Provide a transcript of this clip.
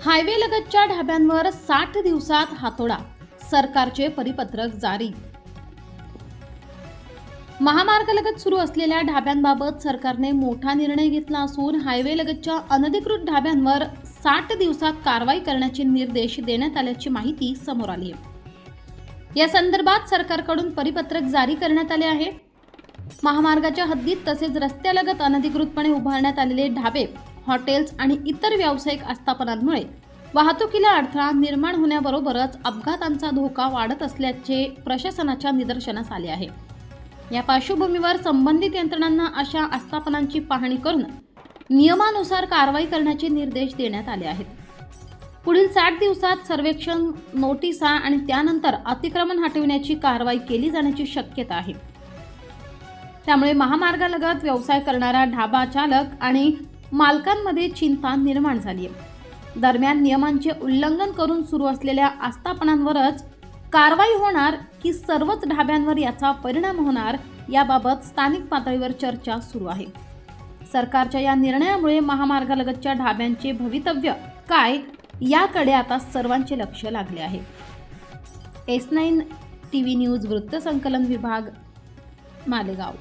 Highway लगतच्या ढाब्यांवर 60 दिवसात हातोडा, सरकारचे परिपत्रक जारी। महामार्गालगत सुरू असलेल्या ढाब्यांबाबत सरकारने मोठा निर्णय घेतला असून हायवे लगतच्या अनधिकृत ढाब्यांवर 60 दिवसात कारवाई करण्याचे निर्देश देण्यात आल्याची माहिती समोर आली आहे। या संदर्भात सरकारकडून परिपत्रक जारी करण्यात आले आहे। महामार्गाच्या हद्दीत तसेच रस्त्यालगत अनधिकृतपणे उभारण्यात आलेले ढाबे, हॉटेल्स आणि इतर व्यावसायिक आस्थापनांमुळे वाहतुकीला अडथळा निर्माण होण्याबरोबरच अपघातांचा धोका वाढत असल्याचे प्रशासनाच्या निदर्शनास आले आहे। या पार्श्वभूमीवर संबंधित यंत्रणांना अशा आस्थापनांची पाहणी करून नियमानुसार कारवाई करण्याचे निर्देश देण्यात आले आहेत। पुढील 60 दिवसात सर्वेक्षण, नोटिसा आणि त्यानंतर अतिक्रमण हटविण्याची कारवाई केली जाण्याची शक्यता आहे। त्यामुळे महामार्गालगत व्यवसाय करणारा ढाबा चालक आणि मालकांमध्ये चिंता निर्माण झाली आहे। दरम्यान नियमांचे उल्लंघन करून सुरू असलेल्या आस्थापनांवरच कारवाई होणार की सर्वच ढाब्यांवर याचा परिणाम होणार, याबाबत स्थानिक पातळीवर चर्चा सुरू आहे। सरकारच्या या निर्णयामुळे महामार्गालगतच्या ढाब्यांचे भवितव्य काय, याकडे आता सर्वांचे लक्ष लागले आहे। S9 TV न्यूज वृत्तसंकलन विभाग, मालेगाव।